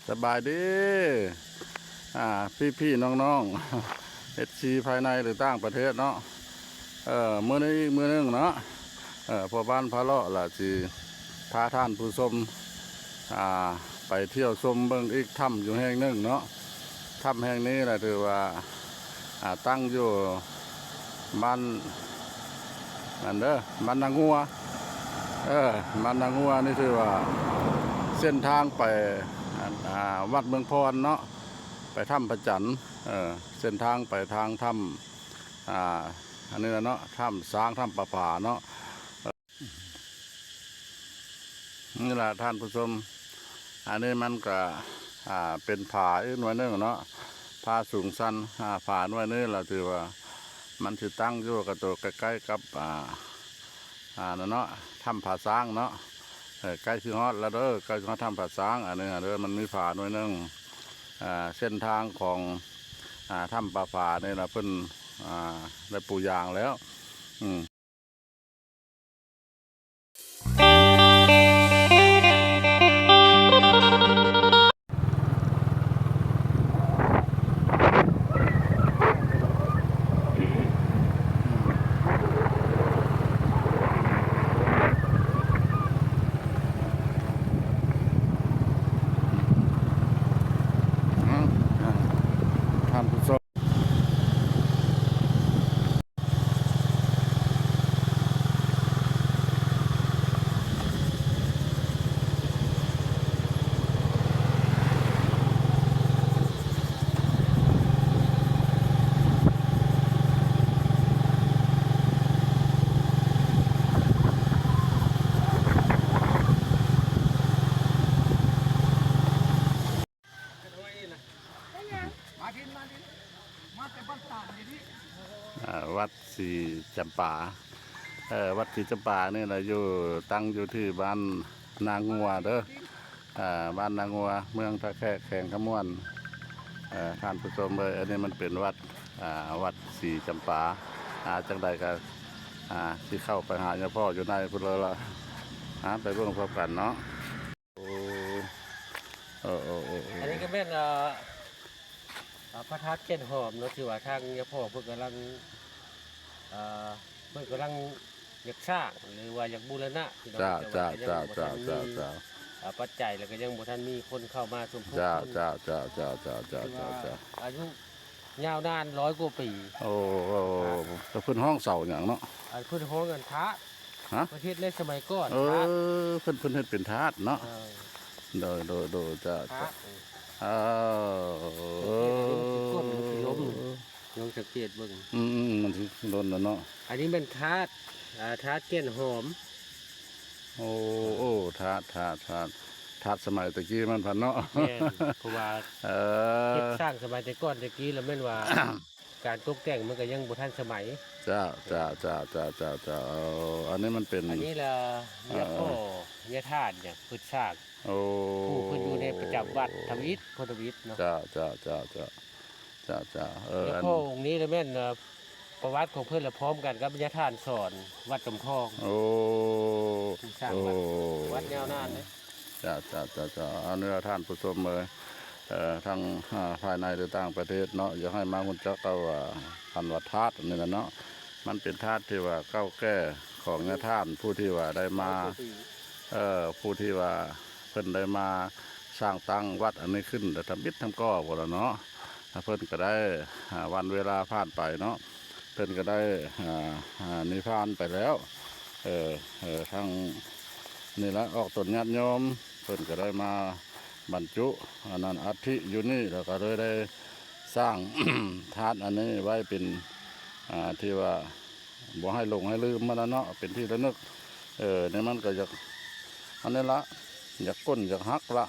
สบายดีพี่น้องๆเอซีภายในหรือต่างประเทศเนาะมื้อนี้มื้อนึงเนาะพอบ้านพะเลาะล่ะสิพาท่านผู้ชมไปเที่ยวชมเบิ่งอีกถ้ำอยู่แห่งหนึ่งเนาะถ้ำแห่งนี้ล่ะถือว่าตั้งอยู่บ้านนั่นเด้อบ้านนางงัวบ้านนางงัวนี่ถือว่าเส้นทางไปวัดเมืองพรเนาะไปถ้ำพระจันทร์เส้นทางไปทางถ้ำอันนี้เนาะถ้ำช้างถ้ำประผาเนาะนี่แหละท่านผู้ชมอันนี้มันก็เป็นผาอีกหน่วยนึงเนาะผาสูงสั้นผาหน่วยนี้เราถือว่ามันถือตั้งอยู่กับตัวใกล้ๆกับนั่นเนาะถ้ำผาช้างเนาะใกล้ที่ฮอดแล้วเด้อใกล้ที่ฮอดถ้ำผาช้างอันนี้เด้อมันมีผาหน่วยนึงเส้นทางของถ้ำผาเนี่ยนะเพิ่นได้ปูยางแล้วท่านผู้ชมวัดศรีจำปาวัดศรีจำปาเนี่ยนะอยู่ตั้งอยู่ที่บ้านนางงัวเด้อบ้านนางงัวเมืองท่าแขกแข่งขมวนท่านผู้ชมเลยอันนี้มันเป็นวัดศรีจำปาจังใดก็ที่เข้าไปหาเจ้าพ่ออยู่ในพุทธละไปเบิ่งพร้อมกันเนาะอันนี้ก็เป็นพระธาตุเก้นหอมเนาะที่ว่าทางเจ้าพ่อเพิ่นกำลังอยากสร้างหรือว่าอยากบูรณะจ้าปัจจัยแล้วก็ยังบ่ทันมีคนเข้ามาสมทบอายุยาวนาน100 กว่าปีแต่เพิ่นห้องเสาอย่างเนาะเพิ่นฮ้องกันทาสประเทศในสมัยก่อนเพิ่นเฮ็ดเป็นทาสเนาะโดยจ้าก้นล้มลองสังเกตเบิ่งมันสิโดนแล้วเนาะอันนี้เป็นทาสเก้นหอมทาสสมัยตะกี้มันพันเนาะเพราะว่าเฮ็ดสร้างสมัยแต่ก่อนตะกี้แล้วแม่นว่าการตกแต่งมันก็ยังบ่ทันสมัยจ้าอันนี้มันเป็นอันนี้ล่ะเนี่ยพ่อยะธาตุเนี่ยพุทธศาสตร์ผู้เพิ่นอยู่ในประจำวัดทวิตพทวิตเนาะจ้าแล้วพ่อองค์นี้แล้วแม่นประวัติของเพิ่นละพร้อมกันกับยะธาตุสอนวัดตำทองสร้างวัดยาวนานเลยจ้าอันนี้ท่านผู้ชมเลยทางภายในหรือต่างประเทศเนาะอยากให้มาคุณเจ้าก็ว่าพันวัดธาตุนี่นะเนาะมันเป็นธาตุที่ว่าเก้าแก่ของยะธาตุผู้ที่ว่าได้มาผู้ที่ว่าเพิ่นได้มาสร้างตั้งวัดอันนี้ขึ้นแต่ทำบิดทำก้อหมดแล้วเนาะเพิ่นก็ได้วันเวลาผ่านไปเนาะเพิ่นก็ได้นิพพานไปแล้วทั้งนี่ละออกตนญาติโยมเพิ่นก็ได้มาบรรจุอันนั้นอัฐิอยู่นี่แล้วก็เลยได้สร้าง ธาตุอันนี้ไว้เป็นที่ว่าบ่ให้หลงให้ลืมมันเนาะเป็นที่ระลึกในมันก็อยากอันนี้ละอยากก้นอยากฮักละ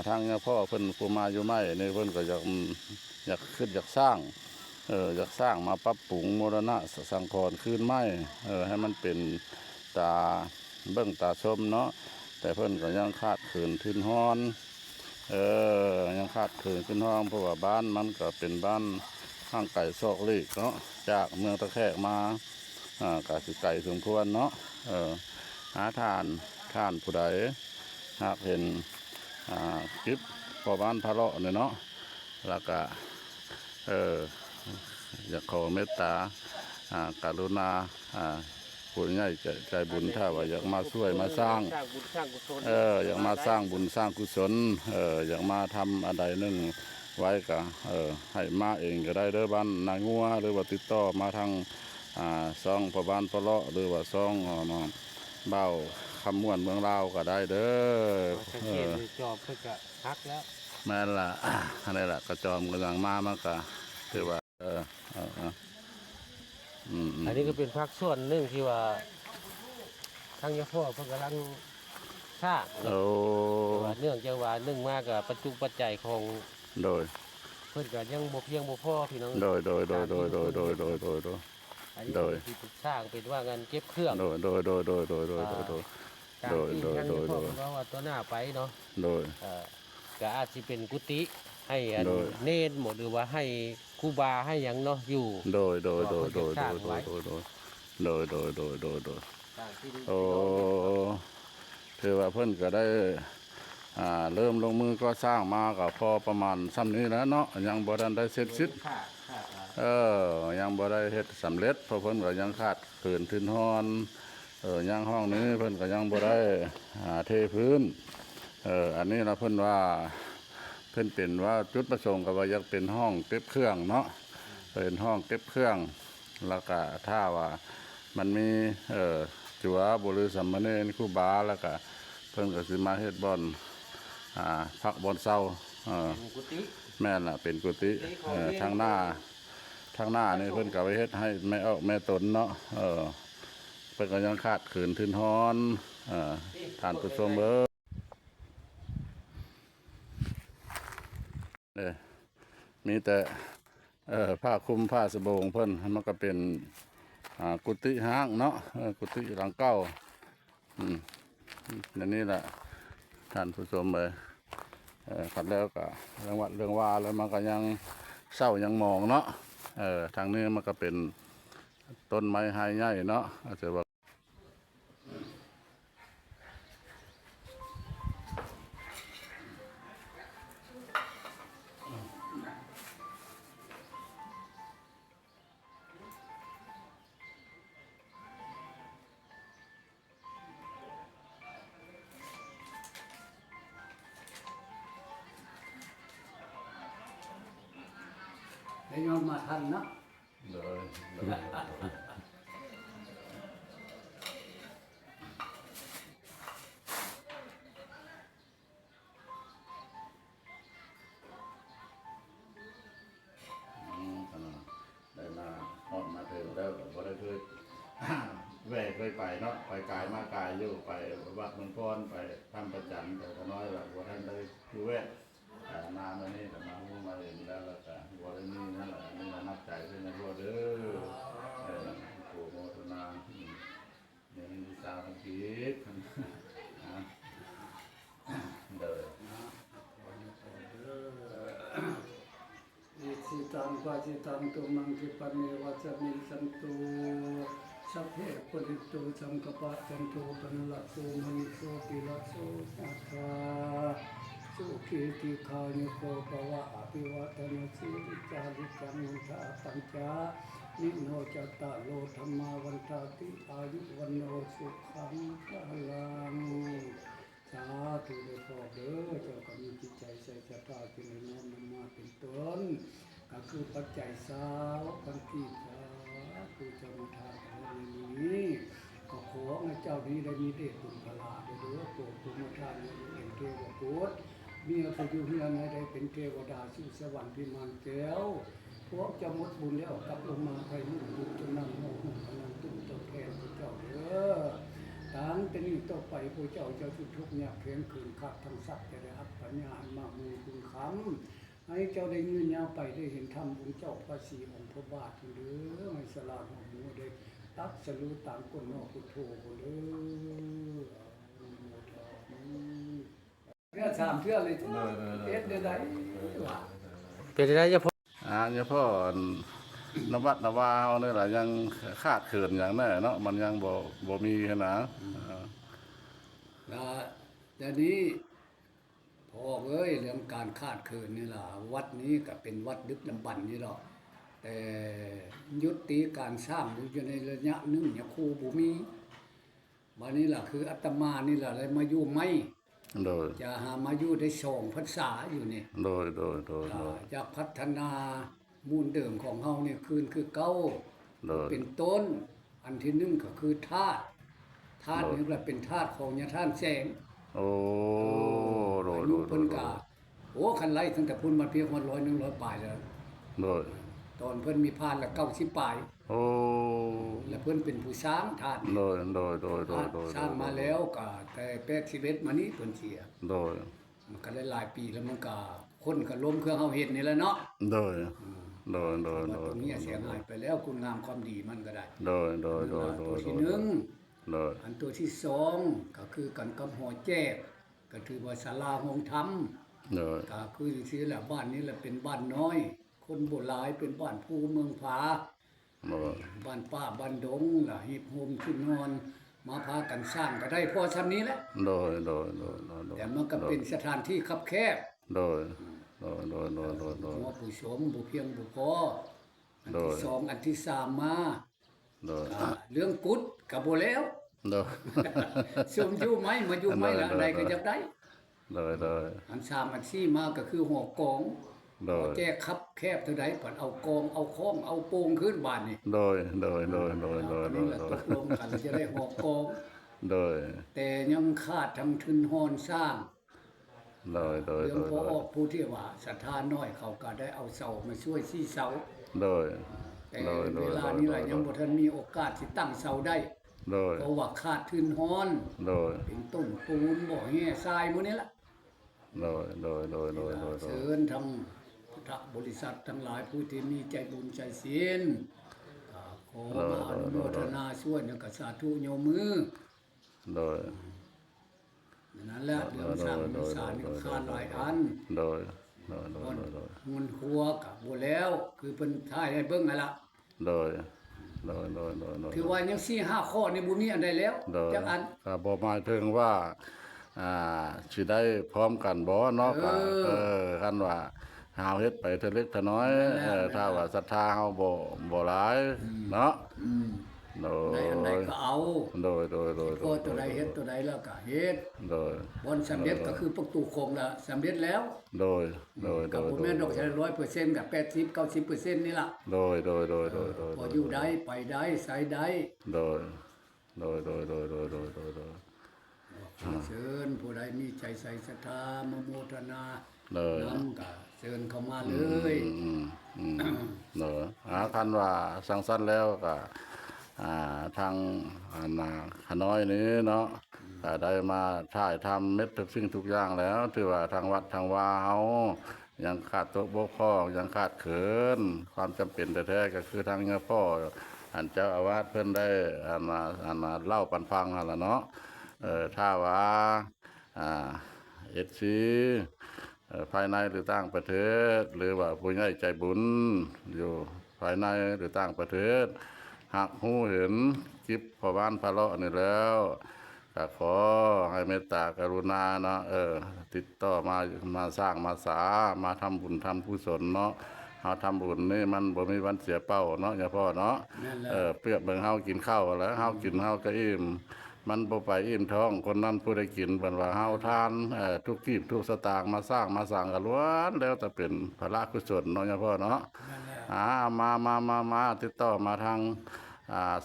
ทางพ่อเพิ่นผู้มาอยู่ไม่ในเพิ่นก็อยากขึ้นอยากสร้างอยากสร้างมาปรับปรุงโมรณะสังขรณ์คืนไม้ให้มันเป็นตาเบิ่งตาชมเนาะแต่เพิ่นก็ยังขาดขืนทืนฮ้อนยังขาดขืนทืนฮ้อนเพราะว่าบ้านมันก็เป็นบ้านข้างไก่ซอกลีกเนาะจากเมืองตะแคกมากะสิไก่สมควรเนาะหาทานผู้ใดหากเห็นคลิป พ่อบ้านพระเลาะเนี่ยเนาะแล้วก็อยากขอเมตตากรุณาผู้ใหญ่ใจบุญถ้าว่าอยากมาช่วยมาสร้าง สร้างบุญสร้างกุศล อยากมาสร้างบุญสร้างกุศลอยากมาทำอะไรนึงไว้ก็ให้มาเองก็ได้เด้อบ้านนางัวหรือว่าติดต่อมาทางซองพ่อบ้านพระเลาะหรือว่าซองเบ้าคำม่วนเมืองลาวก็ได้เด้อ สังเกตจอบเพิ่นก็ฮักแล้ว แม่นล่ะ อันนี้ล่ะกระจอมกำลังมามันก็คือว่าอันนี้ก็เป็นภาคส่วนหนึ่งที่ว่าทางยาพ่อเพิ่นกำลังสร้าง โอ้ ว่าเนื่องจากว่าหนึ่งมากกับปัจจุปัจจัยของ โดย เพิ่นก็ยังบ่เพียงบ่พอพี่น้อง โดย อันนี้ โดย ที่ปรึกษาเป็นว่างันเก็บเครื่อง การที่ทางยาพ่อเพิ่นว่าตัวหน้าไปเนาะ โดย ก็อาจสิเป็นกุฏิให้อัน โดย เนรหมดหรือว่าให้ครูบาให้หยังเนาะอยู่ โดย สร้างที่ดิน โอ้คือว่าเพิ่นก็ได้เริ่มลงมือก็สร้างมาก็พอประมาณซ้ำนี้แล้วเนาะยังบ่ทันได้เสร็จสิ้นยังบ่ได้เฮ็ดสำเร็จเพราะเพิ่นก็ยังขาดเขินทืนฮอนยังห้องนี้เพิ่นก็ยังบ่ได้เทพื้นอันนี้นะเพิ่นว่าเพิ่นเป็นว่าจุดประสงค์ก็ว่าอยากเป็นห้องเก็บเครื่องเนาะเป็นห้องเก็บเครื่องแล้วก็ถ้าว่ามันมีจัวบุรุษสามเณรครูบาแล้วก็เพิ่นก็สิมาเฮ็ดบ่อนพักบ่อนเช้าเป็นกุฏิ แม่นล่ะเป็นกุฏิทางหน้านี่เพิ่นก็ไว้เฮ็ดให้แม่ตนเนาะเพิ่นก็ยังขาดขืนทืนฮ้อนท่านผู้ชมมีแต่ผ้าคลุมผ้าสบงเพิ่นมันก็เป็นกุฏิห้างเนาะกุฏิหลังเก้าอย่างนี้แหละท่านผู้ชมขัดแล้วก็เรื่องว่าแล้วมันก็ยังเศร้ายังมองเนาะทางนี้มันก็เป็นต้นไม้ไฮใหญ่เนาะอาจจะว่าได้ยอมมาทันเนาะ ได้มาฮอดมาถึงแล้วก็ได้เคย แวะเคยไปเนาะไปกายมากายอยู่ไปวัดเมืองพรไปทำประจันแต่ก็น้อยว่าบ่ทันได้คือแวะนานมานี่ก็มาฮู้มาเห็นแล้วแล้วก็บ่ได้มีนั่นแหละนี่นับใจเพิ่นนะบ่เด้อโอ้โมทนาเนี่ยมีสาวทั้งคิดเด้อ อิสิตังปะจิตังตุมังคิปะเมวัจมินสันตุสัพเพปุริตุสังกปะจันตุปนละโสมณิโสปิละโสสัทธาสุขีติขานิโกภวะอภิวัตนาสิริจาริกังมุทาปัญจานิโนจตะโลธรรมาวันตาติอายุวันโนสุขังพลังสาธุเดชพ่อเด้อเจ้าก็มีจิตใจใส่ศรัทธาจึงได้น้อมนำมาเป็นต้นก็คือปัจจัยสาวกันกีสาคือเจ้ามาทานของในนี้ก็ขอให้เจ้านี้ได้มีเดชบุญพลาเด้อโปรดภูมิทานในเป็นเทวปุตรมีอายุเฮียนให้ได้เป็นเทวดาสู่สวรรค์พิมานแก้วพวกจะหมดบุญแล้วกลับลงมาใครมุ่งบุญจะนั่งห้องหุ่นพนันตุ้มตะแทนพระเจ้าเด้อตั้งแต่นี้ต่อไปพระเจ้าจะทุกข์ยากเข็นขืนขัดทั้งสัตว์จะได้อัปปัญญาอันมากมีคุณคำให้เจ้าได้ยืนยาวไปได้เห็นธรรมของเจ้าพระศรีองค์พระบาทเด้อไม่สลาดหัวหมูได้ตักสรู้ตามกฎนอกพุทโธเด้อเพื่อสามเพื่อเลยทุกเอ็ดได้ เป็นได้ยาพ่อ เนี่ยพ่อนวัดนวาเฮานี่ล่ะยังขาดเขินอย่างแน่เนาะมันยังบ่มีขนาด แล้วเดี๋ยวนี้พอ พ่อเอ้ยเรื่องการคาดคืนนี่ล่ะวัดนี้ก็เป็นวัดดึกดำบรรพ์นี่หรอกแต่ยุติการสร้างอยู่ในระยะหนึงเนี่ยครูบ่มีบัดนี้ล่ะคืออาตมานี่ล่ะเลยมาอยู่ไหม โดย จะหามาอยู่ได้2พรรษาอยู่นี่ โดยโดยโดยโดย อยากพัฒนามูลเดิมของเฮานี่คืนคือเก่า โดย เป็นต้นอันที่หนึ่งก็คือธาตุนี่ก็เป็นธาตุของญาท่านแสง โอ้โดย อา โด ยุ ยโด เพิ่น ย ก็โอ้คันไล่ตั้งแต่พุ่นมาเพียง100 100ปลายแล้ว โดย ตอนเพิ่นมีพานละ90ปลาย โอ้ แล้วเพิ่นเป็นผู้สร้างธาตุ โดยโดยโดยโดยโดย สร้างมาแล้วก็แต่81มานี้เพิ่นเสีย โดย มันก็หลายๆปีแล้วมันก็คนก็ล้มเครื่องเฮาเฮ็ดนี่แหละเนาะ โดยโดยโดย ว่า โด ต ย รงนี้เสียหายไปแล้วคุณงามความดีมันก็ได้ โดยโดยโดยโด ตัวย โด ที่ ย หนึ่ง โดย อันตัวที่สองก็คือกันกับหอแจ้ก็ถือว่าศาลาห้องธรรม โดย ก็คือสิแหละบ้านนี้แหละเป็นบ้านน้อย คนโบราณเป็นบ้านภูเมืองผา โดย บ้านป้าบ้านดงล่ะหิบโฮมขึ้นนอน มาพากันสร้างก็ได้พอซำนี้แหละ โดยโดยโดยโดย แต่มันก็เป็นสถานที่คับแคบ โดยโดยโดยโดยโดยโดย หัวผู้ชมบ่เพียงบ่พออัน โด ที่ ย สองอันที่สามมา โดย เรื่องกุดก็บ่แล้ว โดย สมอยู่ไหมมาอยู่ไหมล่ะ ได้ ใดก็อยากได้ โดยโดย อันสามอันสี่มาก็คือหอกอง โดย แก้คับแคบเท่าใดปัดเอากองเอาค้องเอาโปงขึ้นบ้านนี่ โดยโดยโดยโดยโดย อัน โด นี้ ย แหละ โด ต ย กลงกันจะได้หอกกอง โดย แต่ยังขาดทั้งทุนหอนสร้าง โดยโดย เรื่ โด อง ย พอออกผู้ที่ว่าศรัทธาน้อยเขาก็ได้เอาเสามาช่วยซี่เสา โดย แต่ โดยโด เวย ลา โดย นี้แหละยังบ่ทันมีโอกาสสิตั้งเสาได้ โดย เพราะว่าขาดทุนหอน โดย เป็นต้นปูนบ่อแห่ทรายหมื้นี้ล่ะ โดยโดยโดยโดยโดยโดย เชิญทำพุทธบริษัททั้งหลายผู้ที่มีใจบุญใจศีลขอมาอนุโมทนาช่วยนะกสาธุโยมมือ โดย นั่นแหละเรื่องสร้างมีสารคานหลายอัน โดยโดยโดยโดยโดย เงินครัวกับบ่แล้ว คือเพิ่นท้ายให้เบิ่งนั่นล่ะ โดยโดยโดยโดยโดย คือว่ายัง4-5ข้อนี่บ่มีอันใดแล้ว โดย จักอัน ก็บ่หมายถึงว่าสิได้พร้อมกันบ่เนาะก็คันว่าเฮาเฮ็ดไปเท่าเล็กเท่าน้อยถ้าว่าศรัทธาเฮาบ่หลายเนาะ อืม โด ได้อันใด ย ก็เอา โดยโดยโดยโด ก็ ย ตัวใดเฮ็ดตัวใดแล้วก็เฮ็ด โดย บ่สำเร็จก็คือประตูโคงละสำเร็จแล้ว โดยโดยโด ก็ ย บ่แม่นดอกใช้100%กับ80-90%นี่ล่ะ โดยโดยโดยโดยโดย พออยู่ได้ไปได้ใส่ได้ โดยโดยโดยโดยโดยโดยโดยโดย เชิญผู้ใดมีใจใส่ศรัทธามโมทนา เลย นำก็เชิญเข้ามาเลย เนอะคันว่าสังสรรค์แล้วก็ทางขน้อยนี้เนาะก็ได้มาถ่ายทำเม็ดทุกสิ่งทุกอย่างแล้วถือว่าทางวัดทางวาเฮายังขาดตกบกพร่องยังขาดเขินความจำเป็นแท้ๆก็คือทางเงาพ่ออันเจ้าอาวาสเพิ่นได้มาเล่าปันฟังหั่นล่ะเนาะถ้าว่าFC ภายในหรือต่างประเทศ หรือว่าผู้ใหญ่ใจบุญอยู่ภายในหรือต่างประเทศหากหูเห็นคลิปพ่อบ้านพะเลาะนี่แล้วก็ขอให้เมตตากรุณาเนาะติดต่อมาสร้างมาสามาทำบุญทำกุศลเนาะเฮาทำบุญนี่มันบ่มีวันเสียเป้าเนาะอย่าพ่อเนาะ นั่นแหละ เปรียบเบิ่งเฮากินข้าวแล้วเฮากินเฮาก็อิ่มมันบ่ไปอิ่มท้องคนนั้นผู้ใดกินเพิ่นว่าเฮาทานทุกกีบทุกสตางค์มาสร้างก็ล้วนแล้วแต่เป็นพระกุศลเนาะอย่าพ่อเนาะ นั่นแหละ มาติดต่อมาทาง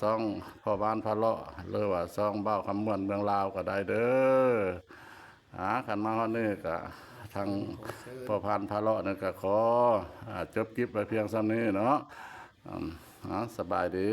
ซ่องพ่อบ้านพะเลาะหรือว่าซ่องเบ้าคำม่วนเมืองลาวก็ได้เด้อคันมาฮอดนี้ก็ทางพ่อพานพะเลาะนี่ก็ขอจบคลิปไปเพียงส่ำนี้เนาะสบายดี